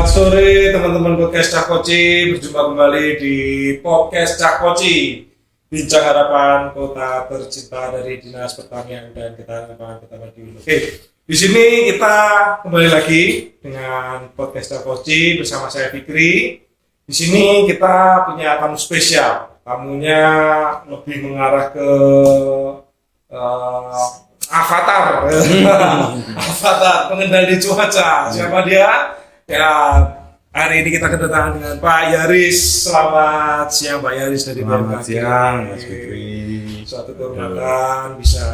Selamat sore teman-teman podcast Cakoci, berjumpa kembali di podcast Cakoci, bincang harapan kota tercinta dari Dinas Pertanian dan Ketahanan Pangan Kota Madiun. Oke, di sini kita kembali lagi dengan podcast Cakoci bersama saya Fikri. Di sini kita punya tamu spesial, tamunya lebih mengarah ke Avatar, Avatar pengendali cuaca. Siapa dia? Ya, hari ini kita kedatangan dengan Pak Yaris. Selamat siang Pak Yaris dari Selamat BMKG. siang Mas Fikri. Suatu kehormatan bisa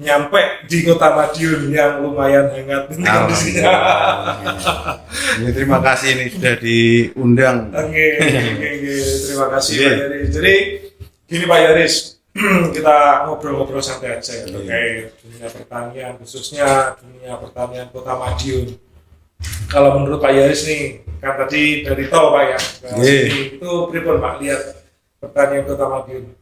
nyampe di Kota Madiun yang lumayan hangat kondisinya. Ini terima kasih ini sudah diundang. Oke. Terima kasih Pak Yaris. Jadi gini Pak Yaris, kita ngobrol-ngobrol santai aja terkait dunia pertanian, khususnya dunia pertanian Kota Madiun. Kalau menurut Pak Yaris nih, kan tadi dari tol Pak ya, itu pripun Pak lihat pertanian Kota Madiun?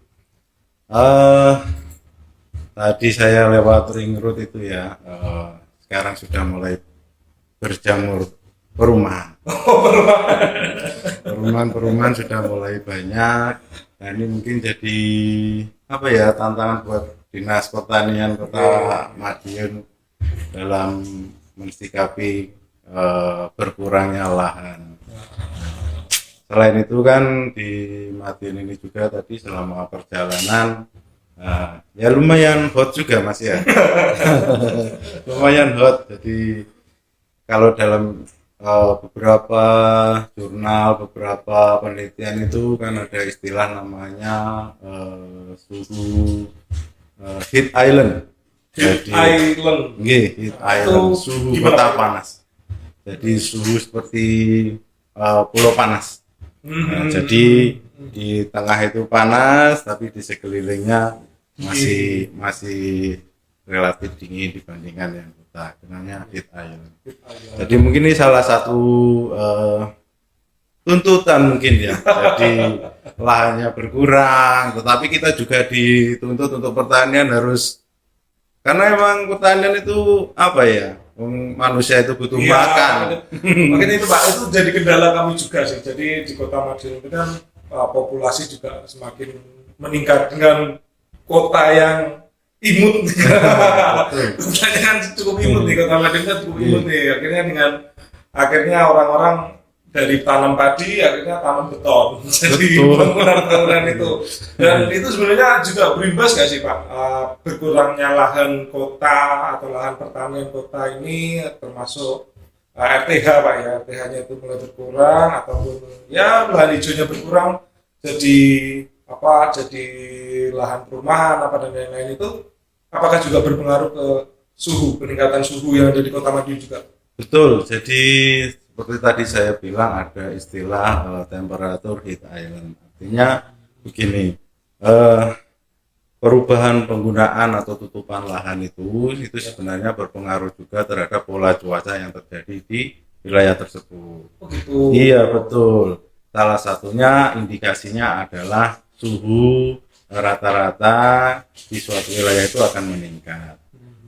Tadi saya lewat ring road itu ya, sekarang sudah mulai berjamur perumahan. Perumahan sudah mulai banyak. Nah ini mungkin jadi apa ya, tantangan buat Dinas Pertanian Kota Madiun dalam mensikapi berkurangnya lahan. Selain itu kan di Madiun ini juga tadi selama perjalanan ya lumayan hot juga Mas ya. Lumayan hot. Jadi kalau dalam beberapa jurnal, beberapa penelitian itu kan ada istilah namanya suhu heat island. Heat island, suhu kota panas. Jadi suhu seperti pulau panas. Nah, jadi di tengah itu panas, tapi di sekelilingnya masih relatif dingin dibandingkan yang kota. Namanya heat island. Jadi mungkin ini salah satu tuntutan mungkin ya. Jadi lahannya berkurang, tetapi kita juga dituntut untuk pertanian harus, karena emang pertanian itu apa ya? Manusia itu butuh makan. Makanya itu Pak, itu jadi kendala kami juga sih. Jadi di Kota Madiun itu kan populasi juga semakin meningkat dengan kota yang imut. Kotanya kan cukup imut nih, Kota Madiun kan cukup imut nih. Akhirnya orang-orang dari tanam padi akhirnya tanam beton. Jadi bangunan itu. Dan itu sebenarnya juga berimbas nggak sih Pak? Berkurangnya lahan kota atau lahan pertanian kota ini, termasuk RTH Pak ya, RTH-nya itu mulai berkurang ataupun ya lahan hijaunya berkurang, jadi lahan perumahan apa dan lain-lain itu, apakah juga berpengaruh ke peningkatan suhu yang ada di Kota Madiun juga? Betul. Jadi seperti tadi saya bilang ada istilah temperatur heat island. Artinya begini, perubahan penggunaan atau tutupan lahan itu sebenarnya berpengaruh juga terhadap pola cuaca yang terjadi di wilayah tersebut. Oh gitu. Iya betul. Salah satunya indikasinya adalah suhu rata-rata di suatu wilayah itu akan meningkat.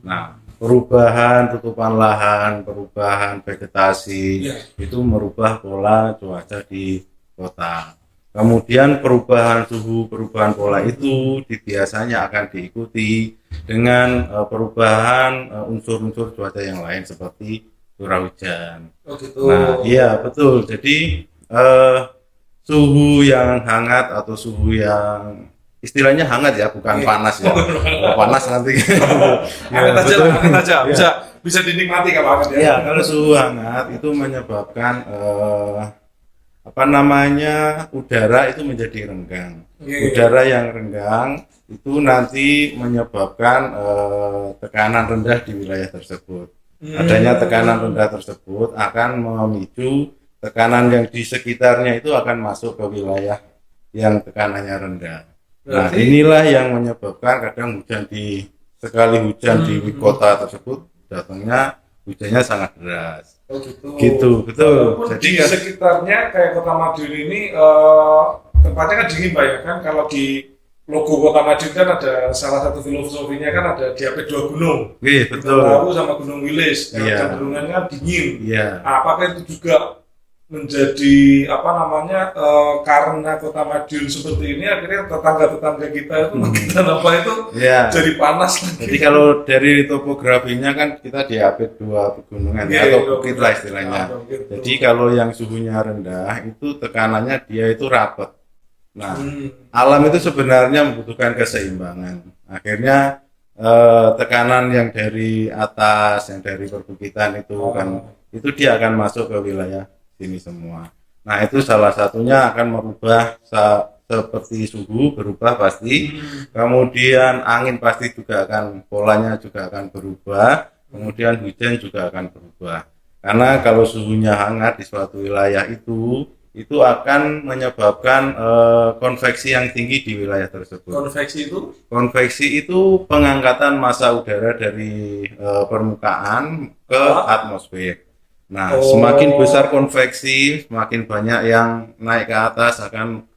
Nah, perubahan tutupan lahan, perubahan vegetasi itu merubah pola cuaca di kota. Kemudian perubahan suhu, perubahan pola itu biasanya akan diikuti dengan perubahan unsur-unsur cuaca yang lain seperti curah hujan. Oh gitu. Nah, iya betul. Jadi suhu yang hangat atau suhu yang istilahnya hangat ya, bukan panas ya. Panas nanti. Hangat aja. Bisa dinikmati kalau hangat ya. Ya, kalau suhu hangat itu menyebabkan udara itu menjadi renggang. Udara yang renggang itu nanti menyebabkan tekanan rendah di wilayah tersebut. Adanya tekanan rendah tersebut akan memicu tekanan yang di sekitarnya itu akan masuk ke wilayah yang tekanannya rendah. Nah, inilah yang menyebabkan kadang sekali hujan di kota tersebut datangnya hujannya sangat deras. Oh gitu. Gitu, betul. Jadi di sekitarnya kayak Kota Madiun ini tempatnya kan dingin Pak ya kan. Kalau di logo Kota Madiun kan ada salah satu filosofinya kan ada diapit dua gunung. Iya, betul. Gunung Lawu sama Gunung Wilis. Yang Iya. cenderungan kan dingin. Iya. Apakah itu juga menjadi apa namanya karena Kota Madiun seperti ini akhirnya tetangga-tetangga kita itu kita apa itu Iya. jadi panas lagi. Jadi kalau dari topografinya kan kita diapit dua pegunungan Iya, atau iya, bukit lah istilahnya. Bukit. Jadi kalau yang suhunya rendah itu tekanannya dia itu rapat. Nah, alam itu sebenarnya membutuhkan keseimbangan. Akhirnya tekanan yang dari atas, yang dari perbukitan itu kan itu dia akan masuk ke wilayah sini semua. Nah, itu salah satunya akan merubah seperti suhu berubah pasti. Kemudian angin pasti juga akan polanya juga akan berubah. Kemudian hujan juga akan berubah. Karena kalau suhunya hangat di suatu wilayah itu akan menyebabkan konveksi yang tinggi di wilayah tersebut. Konveksi itu pengangkatan massa udara dari permukaan ke atmosfer. Nah, semakin besar konveksi, semakin banyak yang naik ke atas akan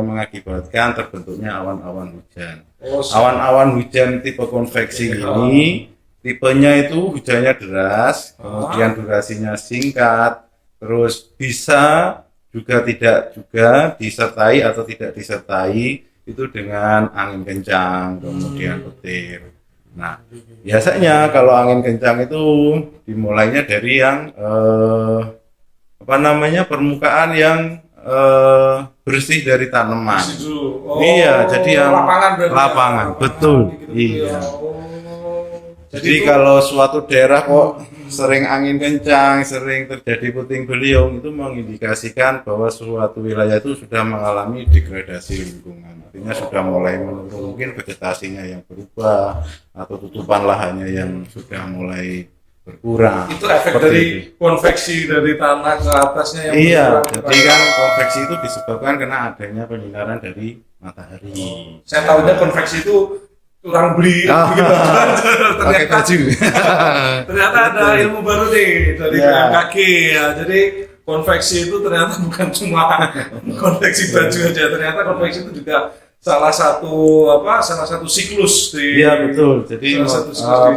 mengakibatkan terbentuknya awan-awan hujan. Awan-awan hujan tipe konveksi ini, tipenya itu hujannya deras, kemudian durasinya singkat, terus bisa juga tidak juga disertai atau tidak disertai itu dengan angin kencang, kemudian petir. Nah, biasanya kalau angin kencang itu dimulainya dari yang permukaan yang bersih dari tanaman. Iya, jadi yang lapangan, betul. Iya. Jadi kalau suatu daerah kok sering angin kencang, sering terjadi puting beliung, itu mengindikasikan bahwa suatu wilayah itu sudah mengalami degradasi lingkungan. Artinya sudah mulai menurun, mungkin vegetasinya yang berubah atau tutupan lahannya yang sudah mulai berkurang. Itu efek dari konveksi dari tanah ke atasnya yang iya, jadi kan konveksi itu disebabkan karena adanya penyinaran dari matahari. Saya tahunya konveksi itu kurang beli pakai baju. Ternyata ada ilmu baru nih dari BMKG ya. Jadi konveksi itu ternyata bukan cuma konveksi baju aja, ternyata konveksi itu juga salah satu siklus di betul. Jadi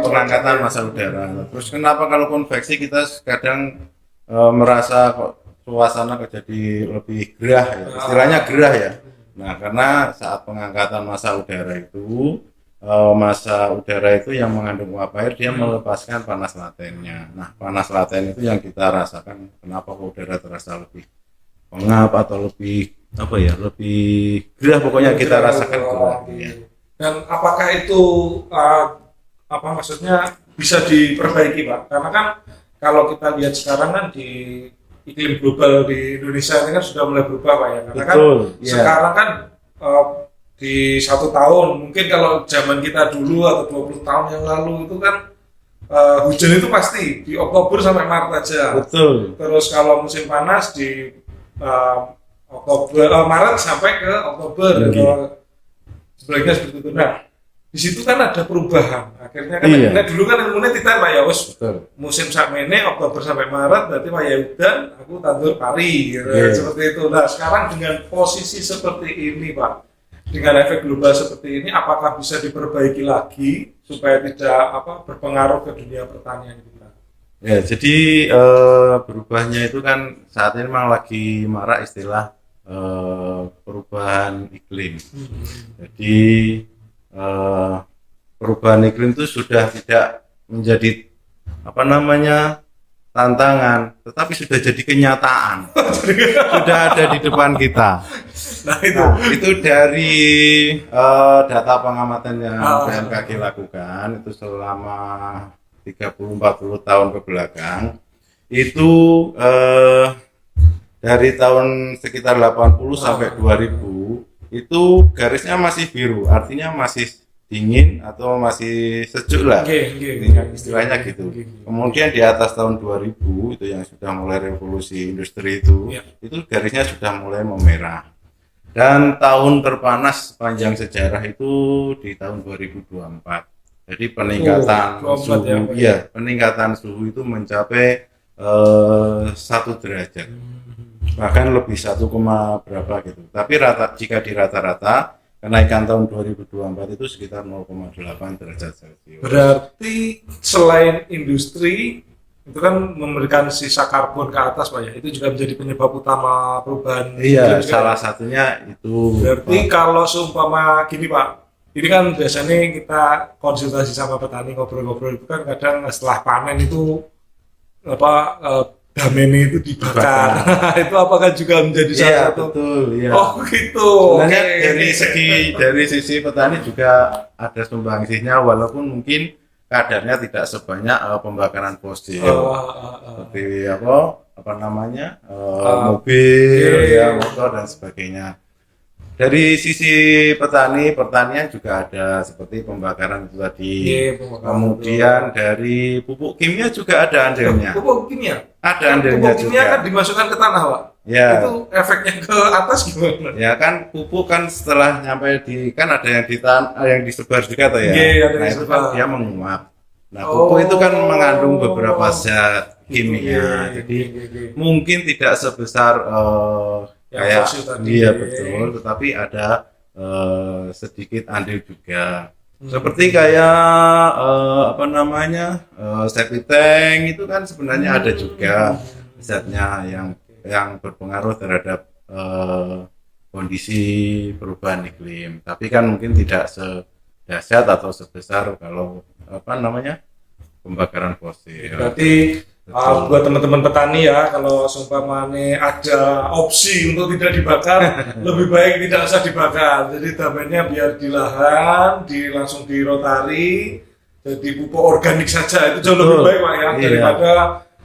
pengangkatan massa udara. Terus kenapa kalau konveksi kita kadang merasa kok suasana jadi lebih gerah ya. Istilahnya gerah ya. Nah, karena saat pengangkatan massa udara itu yang mengandung uap air dia melepaskan panas latennya. Nah, panas laten itu yang kita rasakan kenapa udara terasa lebih pengap atau lebih lebih gerah, pokoknya kita rasakan gerah. Dan apakah itu maksudnya bisa diperbaiki, Pak? Karena kan kalau kita lihat sekarang kan di iklim global di Indonesia ini kan sudah mulai berubah, Pak ya. Karena sekarang kan di 1 tahun, mungkin kalau zaman kita dulu atau 20 tahun yang lalu itu kan hujan itu pasti di Oktober sampai Maret aja. Betul. Terus kalau musim panas di Maret sampai ke Oktober. Sebaliknya seperti itu. Nah, di situ kan ada perubahan. Akhirnya kan dulu kan ilmunya tidak Pak ya, musim sakmene Oktober sampai Maret berarti Pak ya udan, aku tandur pari seperti itu. Nah, sekarang dengan posisi seperti ini, Pak, dengan efek global seperti ini, apakah bisa diperbaiki lagi supaya tidak berpengaruh ke dunia pertanian kita? Ya, jadi berubahnya itu kan saat ini memang lagi marak istilah perubahan iklim. Jadi perubahan iklim itu sudah tidak menjadi tantangan, tetapi sudah jadi kenyataan. Sudah ada di depan kita. Nah, itu dari data pengamatan yang BMKG lakukan itu selama 30-40 tahun ke belakang itu dari tahun sekitar 80 sampai 2000 itu garisnya masih biru, artinya masih dingin atau masih sejuk lah, istilahnya gitu. Kemudian di atas tahun 2000 itu yang sudah mulai revolusi industri itu garisnya sudah mulai memerah. Dan tahun terpanas sepanjang sejarah itu di tahun 2024. Jadi peningkatan suhu, peningkatan suhu itu mencapai 1 derajat, bahkan lebih 1, berapa gitu. Tapi jika di rata-rata kenaikan tahun 2024 itu sekitar 0,8 derajat Celcius. Berarti selain industri itu kan memberikan sisa karbon ke atas Pak ya, itu juga menjadi penyebab utama perubahan Iya, iklim juga. salah satunya itu. Berarti kalau seumpama gini Pak, ini kan biasanya kita konsultasi sama petani ngobrol-ngobrol itu kan kadang setelah panen itu damene itu dibakar. Itu apakah juga menjadi salah Iya, satu? betul, iya. Oh gitu. Sebenarnya Oke. dari sisi petani juga ada sumbangsihnya, walaupun mungkin kadarnya tidak sebanyak pembakaran fosil. Seperti apa namanya mobil, Oke. ya, motor dan sebagainya. Dari sisi pertanian juga ada seperti pembakaran itu tadi. Iya, pembakaran Kemudian dari pupuk kimia juga ada andilnya. Pupuk kimia. Ada andilnya Pupuk kimia kan juga. dimasukkan ke tanah Pak. Ya. Itu efeknya ke atas gimana? Ya kan pupuk kan setelah nyampe kan ada yang yang disebar juga tuh ya. Iya, ada Nah yang itu kan disebar. dia menguap. Nah pupuk itu kan mengandung beberapa zat Iya, kimia. Jadi iya. mungkin tidak sebesar Yang kayak fosil tadi. iya betul, tetapi ada sedikit andil juga. Seperti kayak apa namanya septic tank itu kan sebenarnya ada juga zatnya yang berpengaruh terhadap kondisi perubahan iklim. Tapi kan mungkin tidak sedahsyat atau sebesar kalau apa namanya pembakaran fosil. Berarti Betul. buat teman-teman petani ya, kalau seumpamanya ada opsi untuk tidak dibakar, lebih baik tidak usah dibakar. Jadi damennya biar di lahan, langsung dirotari, jadi pupuk organik saja. Itu jauh lebih Betul. baik Pak ya, Iya. daripada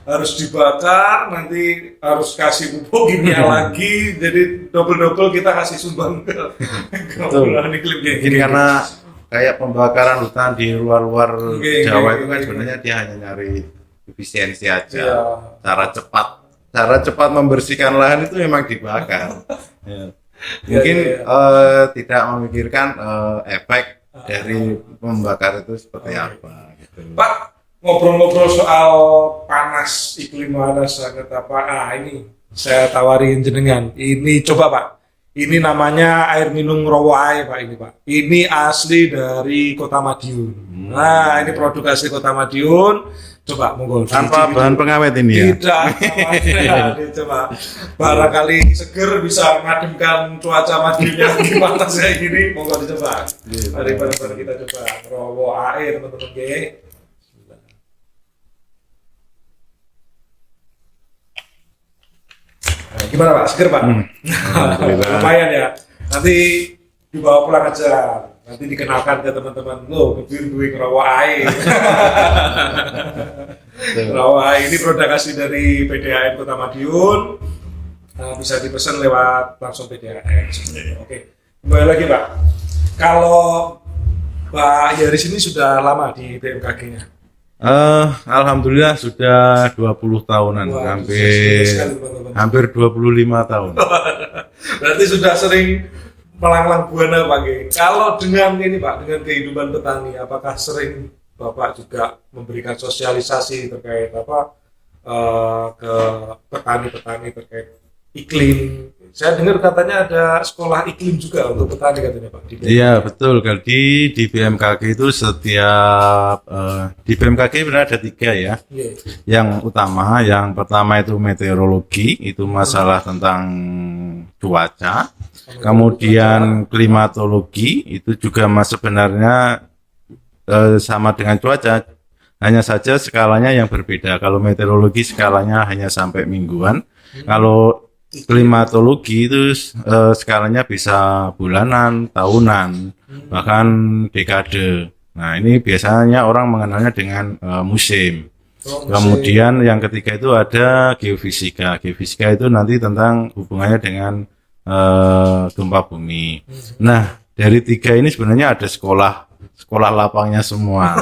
harus dibakar, nanti harus kasih pupuk kimia lagi, jadi double-double kita kasih sumbang ke Betul. perubahan iklim kayak Mungkin gini. karena kayak pembakaran hutan di luar-luar Oke, Jawa oke, itu kan oke. sebenarnya dia hanya nyari efisiensi aja. Iya. Cara cepat membersihkan lahan itu memang dibakar. Ya. Mungkin iya. tidak memikirkan efek dari membakar itu seperti apa gitu. Pak, ngobrol-ngobrol soal panas, iklim panas sangat apa? Ini saya tawarin jenengan. Ini coba Pak. Ini namanya air minum Rowoae Pak ini Pak. Ini asli dari Kota Madiun. Nah, ini produk asli Kota Madiun. Coba monggo. Tanpa dicicipi bahan dulu. pengawet ini ya. Tidak, ini coba barangkali seger bisa mengademkan cuaca Madiun yang gimana saya gini. Monggo dicoba. Mari bareng-bareng kita coba Rowoae teman-teman ge. Nah, gimana Pak? Seger Pak? Alhamdulillah. Lumayan ya. Nanti dibawa pulang aja. Nanti dikenalkan ke teman-teman lo, kebiru duwe Rowoae. Rowoae ini produk asli dari PDAM Kota Madiun. Nah, bisa dipesan lewat langsung PDAM. Oke. Kembali lagi Pak. Kalau Pak Yaris ini sudah lama di BMKG-nya. Alhamdulillah sudah 20 tahunan, Wah, hampir sukses sekali, teman-teman. hampir 25 tahun. Berarti sudah sering melanglang buana Pak Ge. Kalau dengan ini Pak, dengan kehidupan petani, apakah sering Bapak juga memberikan sosialisasi terkait apa ke petani-petani terkait iklim? Saya dengar katanya ada sekolah iklim juga untuk petani katanya Pak. Iya betul, jadi di BMKG itu setiap di BMKG benar ada 3 ya. Iya. Yang utama, yang pertama itu meteorologi, itu masalah tentang cuaca. Kemudian klimatologi itu juga sebenarnya sama dengan cuaca, hanya saja skalanya yang berbeda. Kalau meteorologi skalanya hanya sampai mingguan, kalau klimatologi itu skalanya bisa bulanan, tahunan, bahkan dekade. Nah ini biasanya orang mengenalnya dengan musim. Kemudian yang ketiga itu ada geofisika. Geofisika itu nanti tentang hubungannya dengan gempa bumi. Nah, dari 3 ini sebenarnya ada sekolah lapangnya semua.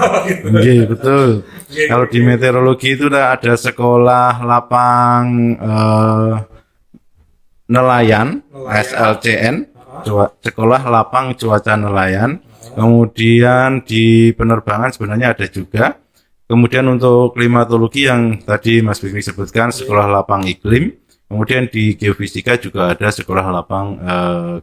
Iya, betul. Kalau di meteorologi itu ada sekolah lapang nelayan, SLCN, sekolah lapang cuaca nelayan. Kemudian di penerbangan sebenarnya ada juga. Kemudian untuk klimatologi yang tadi Mas Fikri sebutkan, sekolah lapang iklim, Kemudian di geofisika juga ada sekolah lapang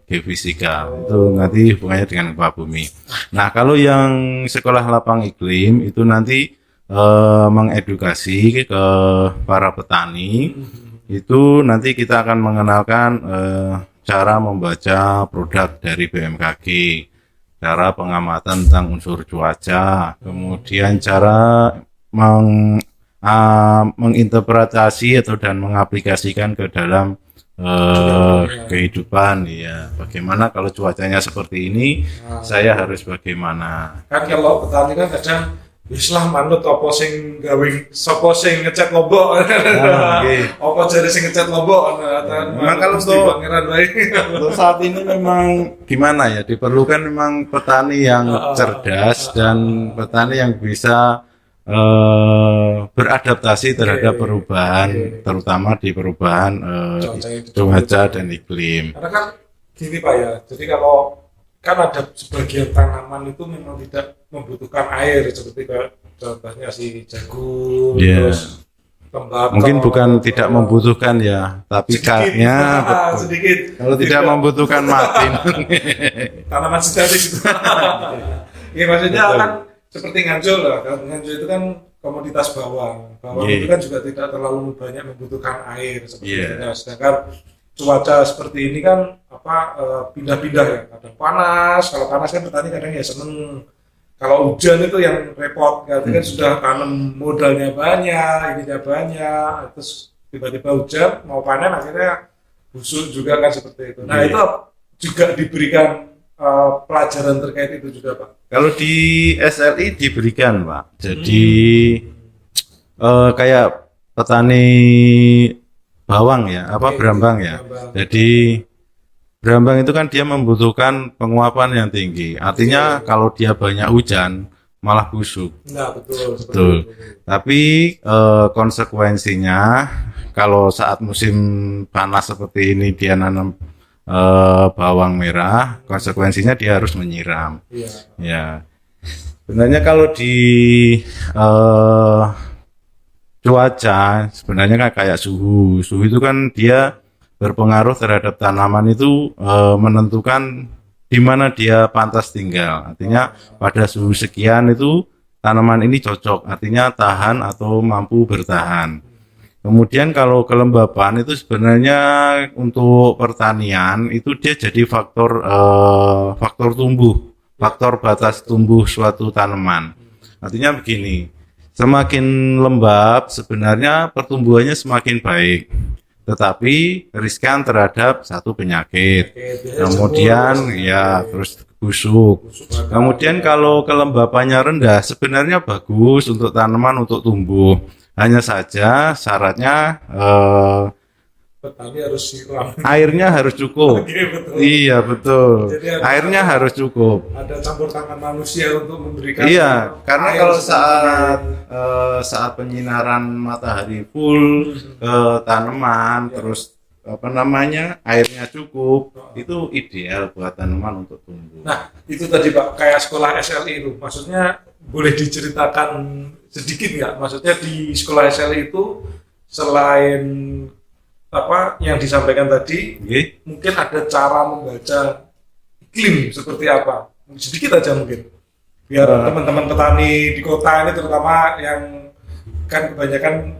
geofisika. Itu nanti hubungannya dengan gempa bumi. Nah, kalau yang sekolah lapang iklim itu nanti mengedukasi ke para petani. Itu nanti kita akan mengenalkan cara membaca produk dari BMKG, cara pengamatan tentang unsur cuaca, kemudian cara menginterpretasi atau dan mengaplikasikan ke dalam kehidupan, ya. Bagaimana kalau cuacanya seperti ini, saya harus bagaimana? Kan kalau petani kan kadang Islah manut apa sing gawe sapa sing ngecat lombok. Apa jare sing ngecat lombok. Memang kalau untuk saat ini memang gimana ya, diperlukan memang petani yang cerdas dan petani yang bisa beradaptasi terhadap perubahan, terutama di perubahan cuaca dan iklim. Karena kan gini Pak ya, jadi kalau kan ada sebagian tanaman itu memang tidak membutuhkan air, seperti contohnya si jagung, terus tembakau. Mungkin bukan tidak membutuhkan ya, tapi kayaknya sedikit. Kalau tidak membutuhkan mati. Tanaman sintetis itu. Ya maksudnya kan seperti nganjul lah. Nganjul itu kan komoditas bawang. Bawang itu kan juga tidak terlalu banyak membutuhkan air seperti itu. Sedangkan cuaca seperti ini kan pindah-pindah ya, kadang panas. Kalau panas kan petani kadang ya seneng. Kalau hujan itu yang repot, kan sudah tanam modalnya banyak, ininya banyak, terus tiba-tiba hujan mau panen akhirnya busuk juga kan seperti itu. Nah itu juga diberikan pelajaran terkait itu juga Pak. Kalau di SLI diberikan Pak, jadi kayak petani bawang ya, berambang ya. Jadi berambang itu kan dia membutuhkan penguapan yang tinggi. Artinya kalau dia banyak hujan malah busuk. Nah, betul. Tapi konsekuensinya kalau saat musim panas seperti ini dia nanam bawang merah, konsekuensinya dia harus menyiram. Ya. Sebenarnya kalau di cuaca sebenarnya kan kayak suhu itu kan dia berpengaruh terhadap tanaman itu, menentukan di mana dia pantas tinggal. Artinya pada suhu sekian itu tanaman ini cocok, artinya tahan atau mampu bertahan. Kemudian kalau kelembapan itu sebenarnya untuk pertanian itu dia jadi faktor batas tumbuh suatu tanaman. Artinya begini, semakin lembab sebenarnya pertumbuhannya semakin baik, tetapi riskan terhadap satu penyakit. Kemudian ya terus busuk. Kemudian kalau kelembapannya rendah sebenarnya bagus untuk tanaman untuk tumbuh. Hanya saja syaratnya petani harus siram. Airnya harus cukup. Betul. Iya betul. Airnya harus cukup. Ada campur tangan manusia untuk memberikan. Iya, karena kalau saat penyinaran matahari full ke tanaman, terus airnya cukup, itu ideal buat tanaman untuk tumbuh. Nah, itu tadi Pak, kayak sekolah SLI itu, maksudnya boleh diceritakan sedikit nggak? Maksudnya di sekolah SLI itu selain yang disampaikan tadi, mungkin ada cara membaca iklim seperti apa? Sedikit aja mungkin, biar teman-teman petani di kota ini terutama yang kan kebanyakan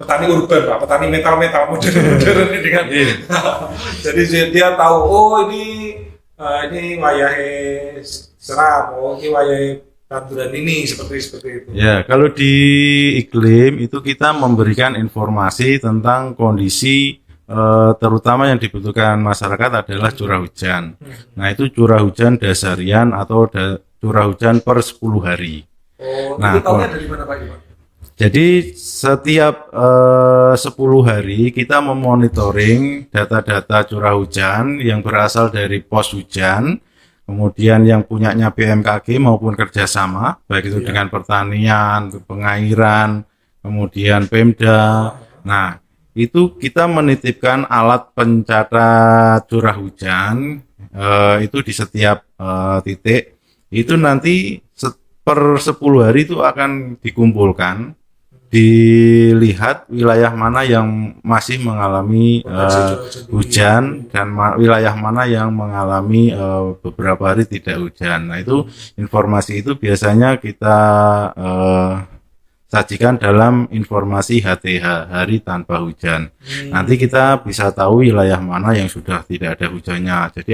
petani urban Pak, petani metal modern ini kan. Jadi dia tahu, ini wayahe seram, ini wayahe tanduran ini seperti itu. Ya, kalau di iklim itu kita memberikan informasi tentang kondisi terutama yang dibutuhkan masyarakat adalah curah hujan. Nah, itu curah hujan dasarian atau curah hujan per 10 hari. Nah, itu tahunya dari mana Pak? Jadi setiap 10 hari kita memonitoring data-data curah hujan yang berasal dari pos hujan. Kemudian yang punyanya BMKG maupun kerjasama, baik itu dengan pertanian, pengairan, kemudian Pemda. Nah, itu kita menitipkan alat pencatat curah hujan, itu di setiap titik. Itu nanti per 10 hari itu akan dikumpulkan. dilihat wilayah mana yang masih mengalami hujan dan wilayah mana yang mengalami beberapa hari tidak hujan. Nah, itu informasi itu biasanya kita sajikan dalam informasi HTH, hari tanpa hujan. Nanti kita bisa tahu wilayah mana yang sudah tidak ada hujannya. Jadi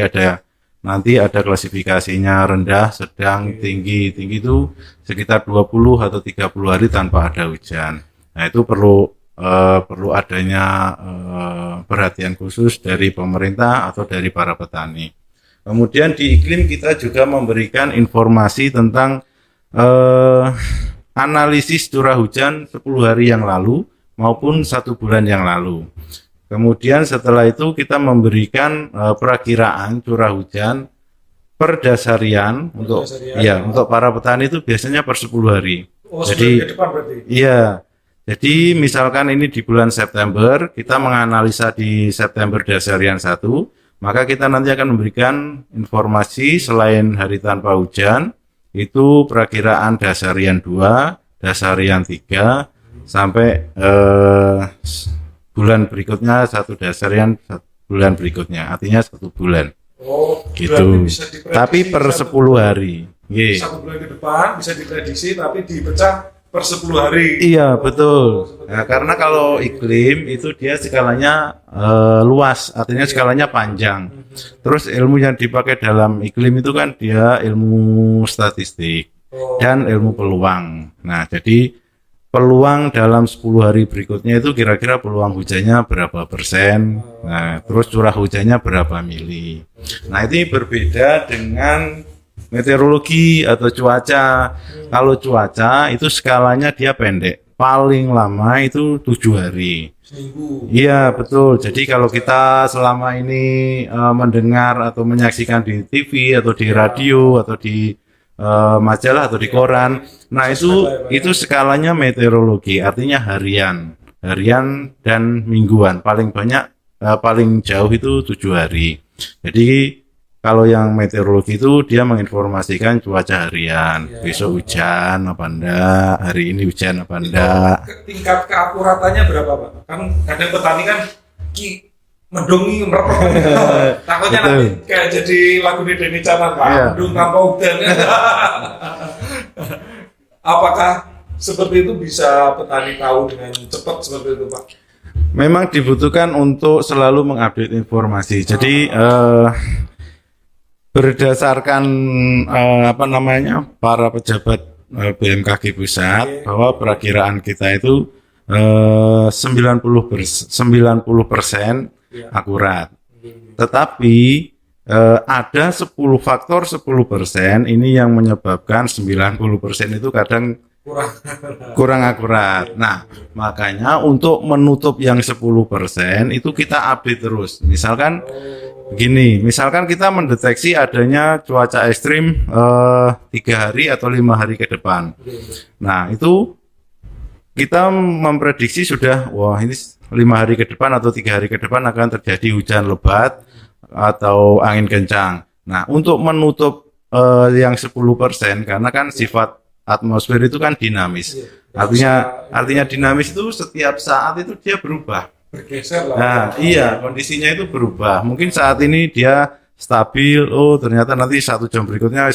nanti ada klasifikasinya rendah, sedang, tinggi. Tinggi itu sekitar 20 atau 30 hari tanpa ada hujan. Nah, itu perlu adanya perhatian khusus dari pemerintah atau dari para petani. Kemudian di iklim kita juga memberikan informasi tentang analisis curah hujan 10 hari yang lalu maupun 1 bulan yang lalu. Kemudian setelah itu kita memberikan perakiraan curah hujan per dasarian untuk para petani itu biasanya per 10 hari. Jadi ke depan berarti. Iya. Jadi misalkan ini di bulan September, kita menganalisa di September dasarian 1, maka kita nanti akan memberikan informasi selain hari tanpa hujan, itu perakiraan dasarian 2, dasarian 3 sampai bulan berikutnya 1 dasarian bulan berikutnya, artinya 1 bulan. Gitu. Tapi per 10 hari. 1 bulan ke depan bisa diprediksi, tapi dipecah per 10 hari. Iya, betul. Nah, karena kalau iklim itu dia skalanya luas, artinya skalanya panjang. Terus ilmu yang dipakai dalam iklim itu kan dia ilmu statistik dan ilmu peluang. Nah, jadi peluang dalam 10 hari berikutnya itu kira-kira peluang hujannya berapa persen, nah, terus curah hujannya berapa mili. Nah, ini berbeda dengan meteorologi atau cuaca. Kalau cuaca itu skalanya dia pendek, paling lama itu 7 hari. Seminggu. Iya, betul. Jadi kalau kita selama ini mendengar atau menyaksikan di TV atau di radio atau di majalah atau di koran, nah itu skalanya meteorologi, artinya harian dan mingguan. Paling banyak paling jauh itu 7 hari. Jadi kalau yang meteorologi itu dia menginformasikan cuaca harian, besok hujan apa enggak, hari ini hujan apa enggak. Tingkat keakuratannya berapa, Pak? Kan kadang petani kan mendung merepet. Takutnya nanti kayak jadi lagu di Denny Canan, Pak. Mendung tanpa hujan. Apakah seperti itu bisa petani tahu dengan cepat seperti itu, Pak? Memang dibutuhkan untuk selalu mengupdate informasi. Jadi berdasarkan para pejabat BMKG pusat bahwa perakiraan kita itu 90% akurat. Tetapi ada 10 faktor 10% ini yang menyebabkan 90% itu kadang kurang akurat. Nah, makanya untuk menutup yang 10% itu kita update terus. Misalkan begini, misalkan kita mendeteksi adanya cuaca ekstrim 3 hari atau 5 hari ke depan. Nah, itu kita memprediksi sudah, wah ini 5 hari ke depan atau 3 hari ke depan akan terjadi hujan lebat atau angin kencang. Nah, untuk menutup yang 10%, karena kan sifat atmosfer itu kan dinamis. Artinya dinamis itu setiap saat itu dia berubah. Bergeser lah. Nah, iya, kondisinya itu berubah. Mungkin saat ini dia stabil, ternyata nanti 1 jam berikutnya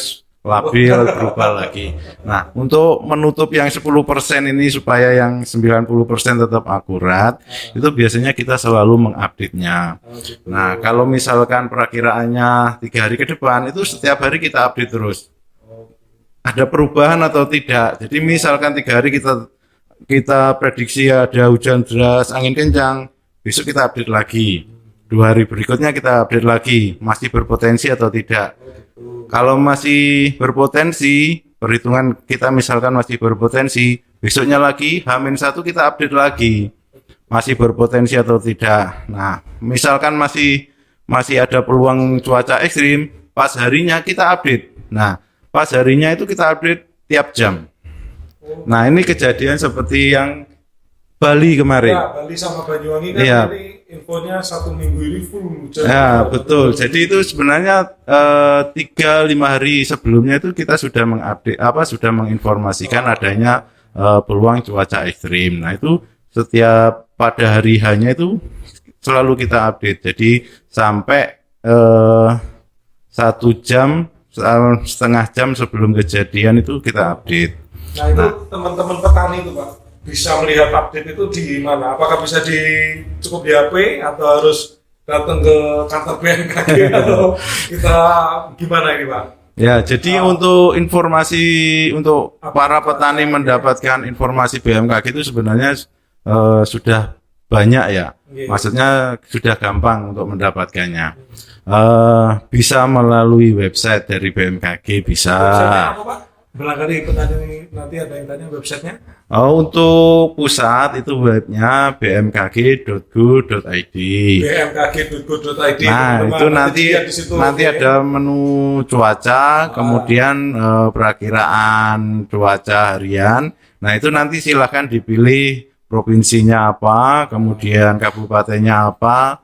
labil, berubah lagi. Nah, untuk menutup yang 10% ini supaya yang 90% tetap akurat, itu biasanya kita selalu mengupdate-nya. Nah, kalau misalkan perakiraannya 3 hari ke depan, itu setiap hari kita update terus. Ada perubahan atau tidak. Jadi misalkan 3 hari kita prediksi ada hujan deras, angin kencang, besok kita update lagi. 2 hari berikutnya kita update lagi, masih berpotensi atau tidak. Kalau masih berpotensi, perhitungan kita misalkan masih berpotensi, besoknya lagi H-1 kita update lagi, masih berpotensi atau tidak. Nah, misalkan masih ada peluang cuaca ekstrim, pas harinya kita update. Nah, pas harinya itu kita update tiap jam. Nah, ini kejadian seperti yang Bali kemarin. Ya, Bali sama Banyuwangi kan ini infonya 1 minggu ini full hujan. Ya, betul. Jadi itu sebenarnya 3-5 hari sebelumnya itu kita sudah mengupdate sudah menginformasikan adanya peluang cuaca ekstrim. Nah, itu setiap pada hari hanya itu selalu kita update. Jadi sampai 1 jam, setengah jam sebelum kejadian itu kita update. Nah itu teman-teman petani itu Pak bisa melihat update itu di mana? Apakah bisa cukup di HP atau harus datang ke kantor BMKG atau kita gimana ini Pak? Ya, jadi untuk informasi untuk para petani mendapatkan informasi BMKG itu sebenarnya sudah banyak ya. Maksudnya sudah gampang untuk mendapatkannya. Bisa melalui website dari BMKG bisa. Websitenya apa Pak? Barangkali petani nanti ada yang tanya websitenya. Untuk pusat itu webnya bmkg.go.id. bmkg.go.id. Nah, itu nanti ada menu cuaca, kemudian perakiraan cuaca harian. Nah, itu nanti silakan dipilih provinsinya apa, kemudian kabupatennya apa,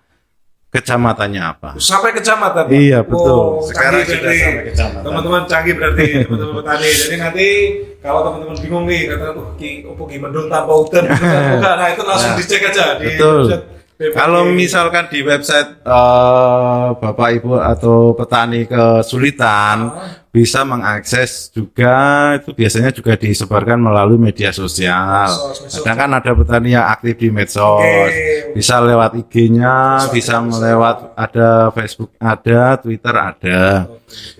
kecamatannya apa. Sampai kecamatan Pak? Iya, betul. Sekarang sudah sampai kecamatan. Teman-teman canggih berarti teman-teman petani. Jadi nanti kalau teman-teman bingung nih kata opo mendung tanpa udan bukan, nah itu langsung dicek aja di website BMKG. Kalau misalkan di website Bapak Ibu atau petani kesulitan bisa mengakses juga, itu biasanya juga disebarkan melalui media sosial. Kadang kan ada petani yang aktif di medsos, bisa lewat IG-nya, bisa melewat ada Facebook, ada Twitter, ada.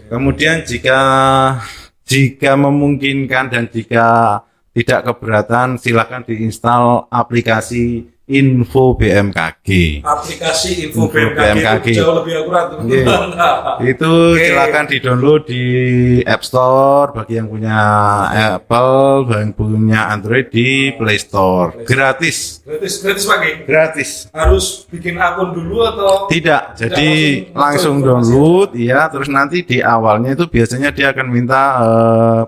Kemudian jika memungkinkan dan jika tidak keberatan, silakan diinstal aplikasi Info BMKG. Aplikasi Info BMKG itu jauh lebih akurat. Itu silakan di-download di App Store bagi yang punya Apple, bagi yang punya Android di Play Store. Gratis Pak. Gratis. Harus bikin akun dulu atau tidak? Jadi langsung download, ya. Terus nanti di awalnya itu biasanya dia akan minta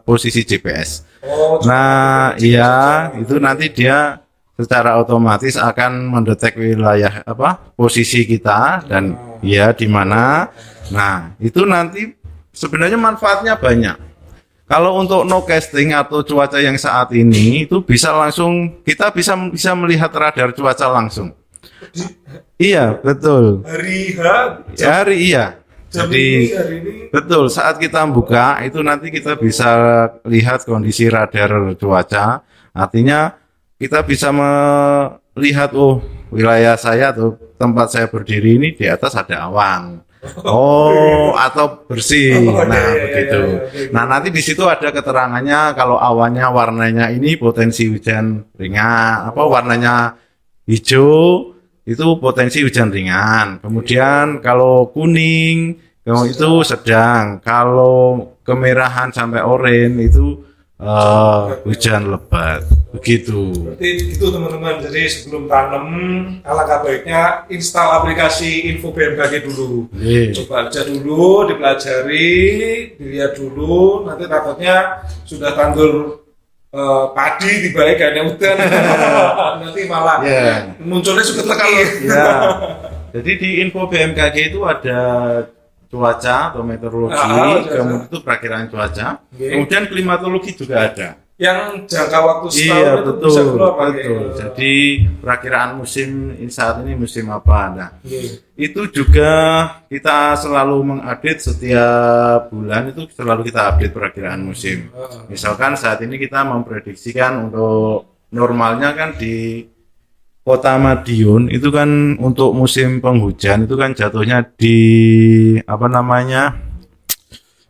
posisi GPS. Nah, iya, itu nanti dia secara otomatis akan mendetek wilayah posisi kita dan ya di mana. Nah, itu nanti sebenarnya manfaatnya banyak. Kalau untuk no casting atau cuaca yang saat ini itu bisa langsung kita bisa melihat radar cuaca langsung. Iya, betul. Hari iya. Jadi hari ini. Betul, saat kita buka itu nanti kita bisa lihat kondisi radar cuaca. Artinya kita bisa melihat wilayah saya atau tempat saya berdiri ini di atas ada awan. Atau bersih. Nah, begitu. Nah, nanti di situ ada keterangannya kalau awannya warnanya ini potensi hujan ringan, warnanya hijau itu potensi hujan ringan. Kemudian kalau kuning itu sedang. Kalau kemerahan sampai oranye itu hujan lebat. Begitu. Berarti itu teman-teman. Jadi sebelum tanam, alangkah baiknya install aplikasi Info BMKG dulu. Coba aja dulu, dipelajari, dilihat dulu. Nanti takutnya sudah tanggul padi tiba-tiba kayaknya udan. Nanti malah munculnya sudah teki. Jadi di Info BMKG itu ada cuaca atau meteorologi, kemudian itu perakiraan cuaca, kemudian klimatologi juga ada. Yang jangka waktu setahun itu bisa keluar betul. Jadi perakiraan musim saat ini musim apa? Nah, itu juga kita selalu mengupdate setiap bulan, itu selalu kita update perakiraan musim. Misalkan saat ini kita memprediksikan untuk normalnya kan di Kota Madiun itu kan untuk musim penghujan itu kan jatuhnya di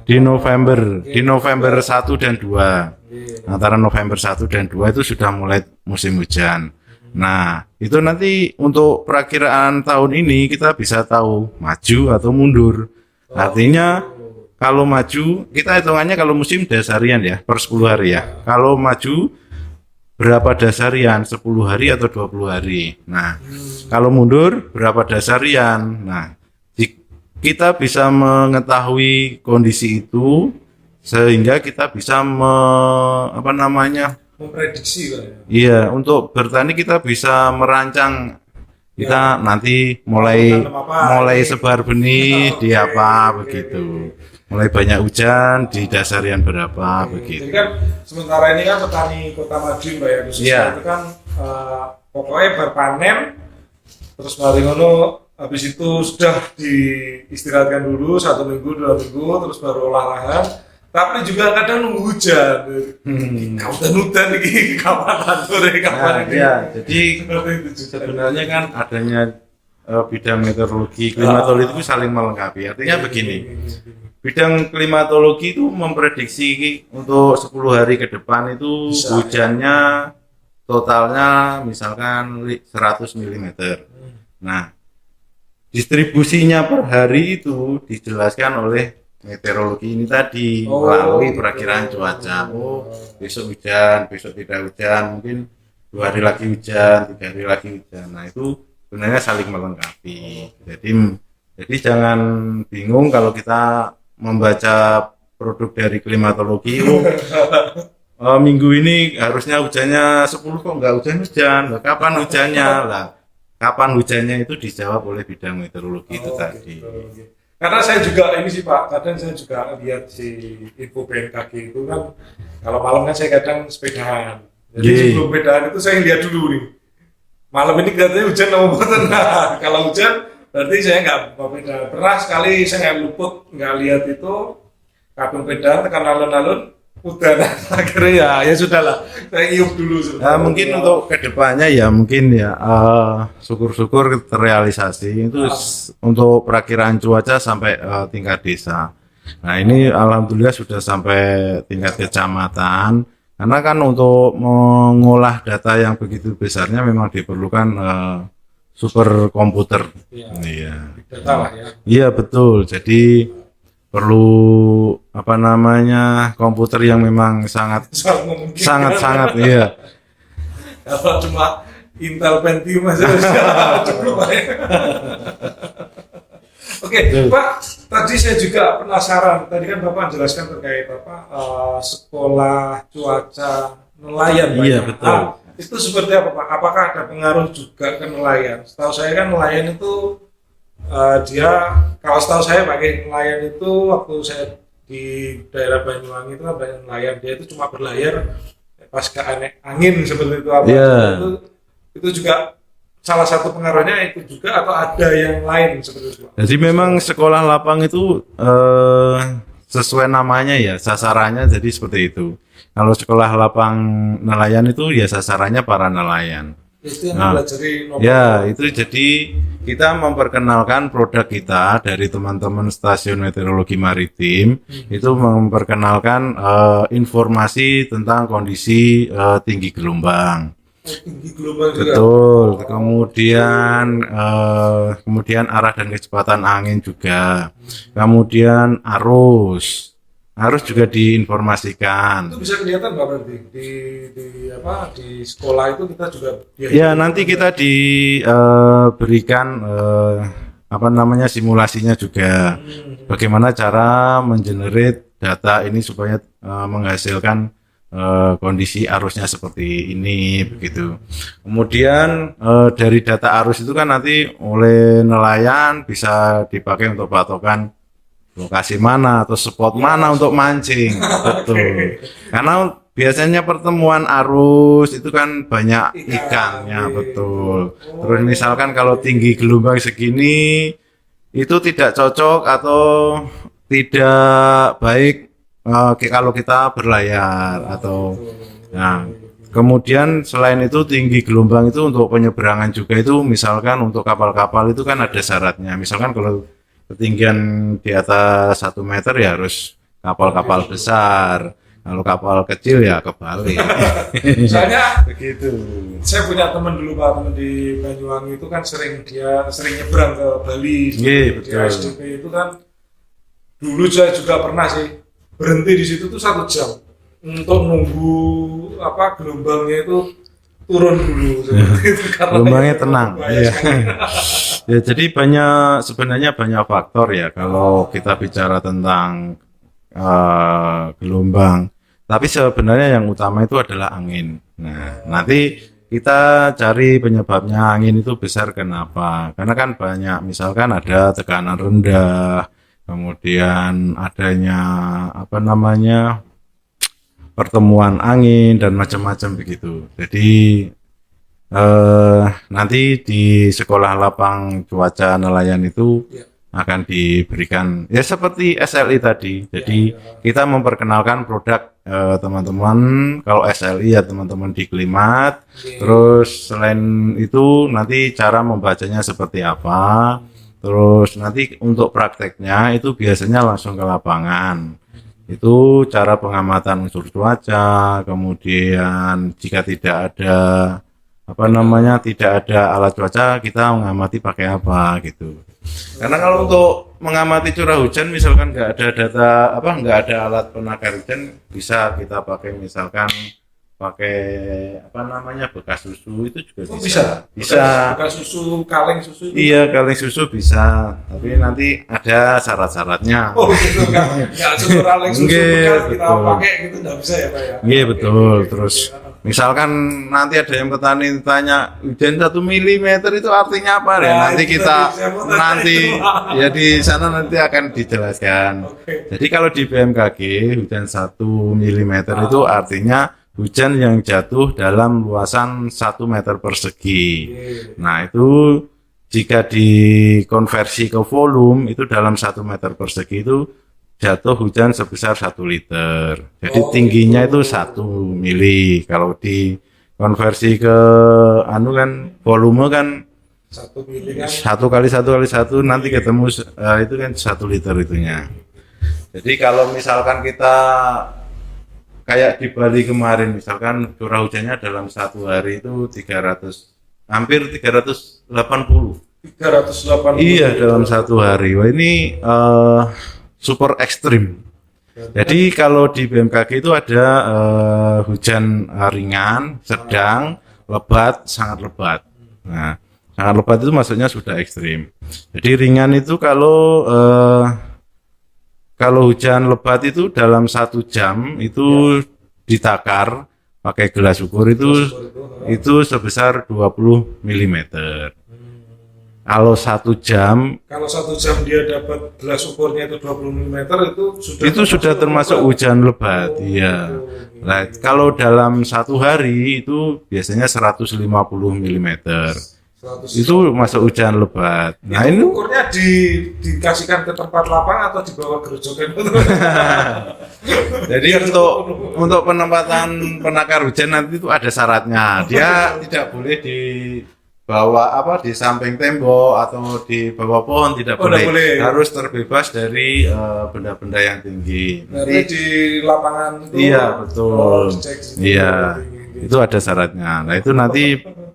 di November 1 dan 2. Antara November 1 dan 2 itu sudah mulai musim hujan. Nah, itu nanti untuk perakiraan tahun ini kita bisa tahu maju atau mundur. Artinya kalau maju, kita hitungannya kalau musim dasarian ya, per 10 hari ya. Kalau maju berapa dasarian, 10 hari atau 20 hari. Nah, kalau mundur berapa dasarian. Nah, kita bisa mengetahui kondisi itu sehingga kita bisa memprediksi kan? Iya, untuk bertani kita bisa merancang kita nanti mulai sebar benih di apa begitu. mulai banyak hujan di dasarian berapa Jadi begitu. kan sementara ini kan petani Kota Madiun Mbak ya khususnya Iya. itu kan pokoknya berpanen terus mari ngono habis itu sudah diistirahatkan dulu 1 minggu 2 minggu terus baru olah lahan tapi juga kadang nunggu hujan hutan ini kapan sore kapan ini Ya, jadi seperti itu juga. sebenarnya kan adanya bidang meteorologi, klimatologi itu saling melengkapi. Artinya begini, bidang klimatologi itu memprediksi untuk 10 hari ke depan itu Bisa, hujannya totalnya misalkan 100 mm. Nah, distribusinya per hari itu dijelaskan oleh meteorologi ini tadi melalui perakiraan cuaca. Oh, besok hujan, besok tidak hujan, mungkin 2 hari lagi hujan, 3 hari lagi hujan. Nah, itu sebenarnya saling melengkapi. Jadi jangan bingung kalau kita membaca produk dari klimatologi. Minggu ini harusnya hujannya 10 kok nggak hujan-hujan. Lah, kapan hujannya? Lah, kapan hujannya itu dijawab oleh bidang meteorologi itu tadi. Karena saya juga ini sih Pak, kadang saya juga lihat si info BMKG itu kan kalau malam kan saya kadang sepedahan. Jadi sebelum sepedahan itu saya lihat dulu nih. Malam ini katanya hujan mau boten. Nah, kalau hujan berarti saya nggak mau pedahan. Pernah sekali saya nggak luput nggak lihat itu kadung pedahan tekan alun-alun udah akhirnya ya sudahlah saya iup dulu. Nah, mungkin untuk kedepannya ya mungkin ya syukur-syukur terrealisasi itu untuk perakiraan cuaca sampai tingkat desa. Nah ini alhamdulillah sudah sampai tingkat kecamatan karena kan untuk mengolah data yang begitu besarnya memang diperlukan super komputer. Iya. Data lah ya. Iya betul. Jadi perlu apa namanya komputer yang memang sangat iya. Kalau cuma Intel Pentium aja cukup ya. Oke, Pak, tadi saya juga penasaran. Tadi kan Bapak jelaskan terkait sekolah cuaca nelayan. Iya betul. Itu seperti apa Pak? Apakah ada pengaruh juga ke nelayan? Setahu saya kan nelayan itu dia kalau setahu saya pakai nelayan itu waktu saya di daerah Banyuwangi itu kan banyak nelayan, dia itu cuma berlayar pas ke angin seperti itu apa itu juga salah satu pengaruhnya itu juga atau ada yang lain seperti itu Pak? Jadi memang sekolah lapang itu sesuai namanya ya sasarannya jadi seperti itu. Kalau sekolah lapang nelayan itu ya sasarannya para nelayan. Itu yang mempelajari ya itu jadi kita memperkenalkan produk kita dari teman-teman stasiun meteorologi maritim itu memperkenalkan informasi tentang kondisi tinggi gelombang. Tinggi gelombang juga. Betul. Kemudian arah dan kecepatan angin juga. Kemudian arus juga diinformasikan. Itu bisa kelihatan Pak berarti di sekolah itu kita juga ya nanti kita diberikan simulasinya juga bagaimana cara mengenerate data ini supaya menghasilkan kondisi arusnya seperti ini begitu. Kemudian dari data arus itu kan nanti oleh nelayan bisa dipakai untuk patokan lokasi mana atau spot mana untuk mancing. Betul. Karena biasanya pertemuan arus itu kan banyak ikannya, betul. Terus misalkan kalau tinggi gelombang segini itu tidak cocok atau tidak baik kalau kita berlayar atau kemudian selain itu tinggi gelombang itu untuk penyeberangan juga itu misalkan untuk kapal-kapal itu kan ada syaratnya. Misalkan kalau ketinggian di atas 1 meter ya harus kapal-kapal besar. Kalau kapal kecil ya kebalik. Misalnya begitu. Saya punya teman dulu Pak, teman di Banyuwangi itu kan sering nyebrang ke Bali. Iya, di SDP itu kan dulu saya juga pernah sih berhenti di situ tuh 1 jam untuk nunggu gelombangnya itu turun dulu seperti itu. Gelombangnya tenang. Iya. Ya, jadi sebenarnya banyak faktor ya kalau kita bicara tentang gelombang. Tapi sebenarnya yang utama itu adalah angin. Nah, nanti kita cari penyebabnya angin itu besar kenapa? Karena kan banyak, misalkan ada tekanan rendah, kemudian adanya apa namanya pertemuan angin dan macam-macam begitu. Jadi nanti di sekolah lapang cuaca nelayan itu Ya. akan diberikan ya seperti SLI tadi. Jadi kita memperkenalkan produk teman-teman. Kalau SLI ya teman-teman di Klimat. Terus selain itu nanti cara membacanya seperti apa. Terus nanti untuk prakteknya itu biasanya langsung ke lapangan. Itu cara pengamatan unsur cuaca, kemudian jika tidak ada apa namanya tidak ada alat cuaca kita mengamati pakai apa gitu. Karena kalau untuk mengamati curah hujan misalkan nggak ada data nggak ada alat penakar hujan bisa kita pakai misalkan pakai apa namanya bekas susu itu juga Oh, bisa. Bekas susu, kaleng susu itu. Iya, kaleng susu bisa, tapi nanti ada syarat-syaratnya. Oh gitu kan, nggak susu kaleng susu Nggih, bekas kita betul. pakai gitu nggak bisa ya Pak ya? Iya Oke, betul. oke, Terus oke. misalkan nanti ada yang petani tanya hujan 1 milimeter itu artinya apa ya? Nah, Nanti itu kita tadi saya mau tanya nanti itu. ya di sana nanti akan dijelaskan. Oke. Jadi kalau di BMKG hujan 1 milimeter itu artinya hujan yang jatuh dalam luasan 1 meter persegi. Oke. Nah itu jika dikonversi ke volume itu dalam 1 meter persegi itu jatuh hujan sebesar 1 liter. Jadi Oh, tingginya gitu. itu 1 mili. Kalau dikonversi ke anu kan volume kan 1 mili kan. 1 kali 1 kali 1 nanti ketemu itu kan 1 liter itunya. Jadi kalau misalkan kita kayak di Bali kemarin misalkan curah hujannya dalam 1 hari itu 300 hampir 380. 380. Iya dalam 1 hari. Wah ini super ekstrim. Jadi kalau di BMKG itu ada hujan ringan, sedang, lebat, sangat lebat. Nah, sangat lebat itu maksudnya sudah ekstrim. Jadi ringan itu kalau hujan lebat itu dalam 1 jam itu ditakar pakai gelas ukur itu sebesar 20 mm. Kalau 1 jam Kalau 1 jam dia dapat gelas ukurnya itu 20 mm itu sudah termasuk lebat. hujan lebat. Iya. Nah, kalau dalam 1 hari itu biasanya 150 mm. 100. Itu masuk hujan lebat. Nah, Itu ini ukurnya dikasihkan ke tempat lapang atau dibawa gerojokan? jadi untuk penempatan penakar hujan nanti itu ada syaratnya. Dia tidak boleh di bawah di samping tembok atau di bawah pohon tidak Oh, tidak boleh. Harus terbebas dari benda-benda yang tinggi. Nanti di lapangan itu. Iya betul. Dicek situ. Iya itu ada syaratnya. Nah itu nanti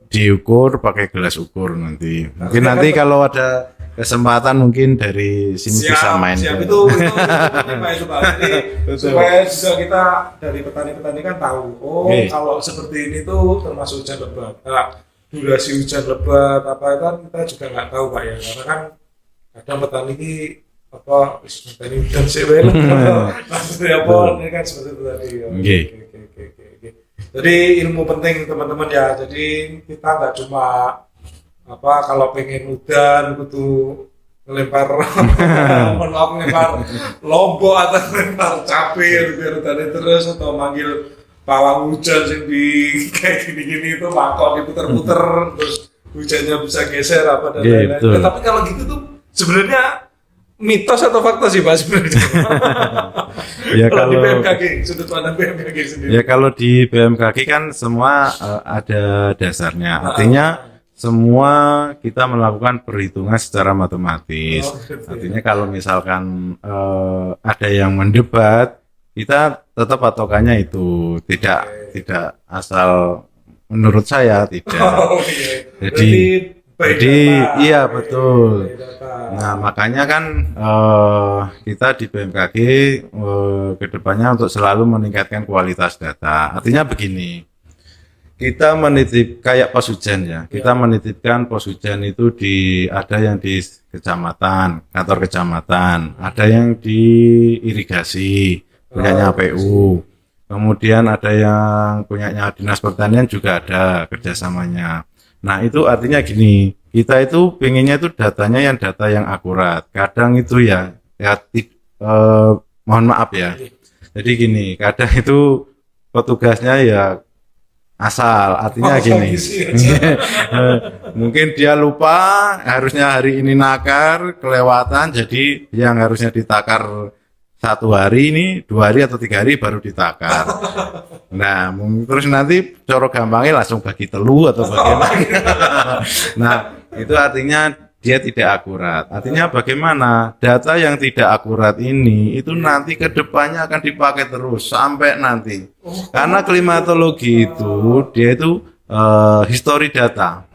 diukur pakai gelas ukur nanti. Mungkin nanti kalau ada kesempatan mungkin dari sini bisa main. Siap ke- itu Pak itu Pak. Jadi Betul. supaya juga kita dari petani-petani kan tahu. Oh Oke. kalau seperti ini tuh termasuk hujan lebat. Nah, durasi hujan lebat apa itu kan kita juga nggak tahu Pak ya. Karena kan kadang petani ini petani hujan sewe lah. Maksudnya apa? Ini kan seperti itu tadi. Oke. Oke. Jadi ilmu penting teman-teman ya. Jadi kita nggak cuma kalau pengen udan kudu ngelempar ngelempar lombok atau ngelempar cabai biar udannya terus atau manggil pawang hujan yang di kayak gini-gini itu mangkok diputer-puter terus hujannya bisa geser apa dan lain-lain. Gitu. Ya, tapi kalau gitu tuh sebenarnya mitos atau fakta sih Pak sebenarnya? Ya Kalau di kalau BMKG sudut pandang BMKG sendiri. ya kalau di BMKG kan semua ada dasarnya. Artinya semua kita melakukan perhitungan secara matematis. Oh, gitu. Artinya kalau misalkan ada yang mendebat, kita tetap patokannya itu tidak asal menurut saya tidak. Oh, iya. Jadi- by jadi, data. iya, By betul. data. Nah makanya kan kita di BMKG kedepannya untuk selalu meningkatkan kualitas data. Artinya begini, kita menitip kayak pos hujan ya. Kita menitipkan pos hujan itu ada yang di kecamatan, kantor kecamatan, ada yang di irigasi, punyanya PU. Kemudian ada yang punyanya Dinas Pertanian juga ada kerjasamanya. Nah itu artinya gini, kita itu pengennya itu data yang akurat. Kadang itu ya ya mohon maaf ya. Jadi gini, kadang itu petugasnya ya asal, artinya gini. Mungkin dia lupa harusnya hari ini nakar, kelewatan, jadi yang harusnya ditakar 1 hari ini 2 hari atau 3 hari baru ditakar. Nah, terus nanti coro gampangnya langsung bagi telu atau bagaimana. Nah, itu artinya dia tidak akurat. Artinya bagaimana? Data yang tidak akurat ini itu nanti ke depannya akan dipakai terus sampai nanti. Karena klimatologi itu dia itu history data.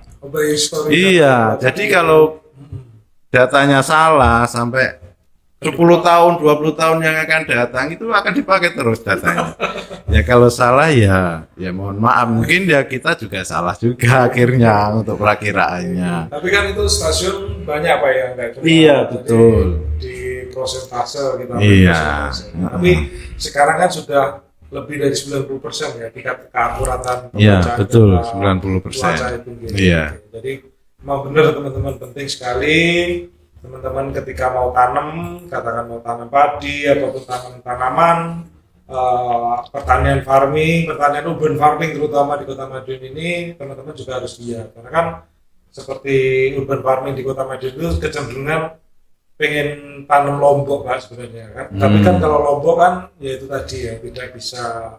Iya, jadi kalau datanya salah sampai 10 tahun, 20 tahun yang akan datang itu akan dipakai terus datanya. Ya kalau salah ya mohon maaf, mungkin ya kita juga salah juga akhirnya untuk perakiraannya. Tapi kan itu stasiun banyak Pak ya, enggak cuma Iya, betul. di prosentase kita. Iya. Tapi sekarang kan sudah lebih dari 90% ya tingkat keakuratan Iya, pembacaan betul, data 90%. cuaca itu gitu. Iya. Jadi memang benar teman-teman, penting sekali teman-teman ketika mau tanam, katakan mau tanam padi ataupun tanam tanaman, pertanian farming, pertanian urban farming terutama di Kota Madiun ini, teman-teman juga harus lihat. Karena kan seperti urban farming di Kota Madiun itu kecenderungan pengen tanam lombok Pak sebenarnya kan. Tapi kan kalau lombok kan ya itu tadi ya tidak bisa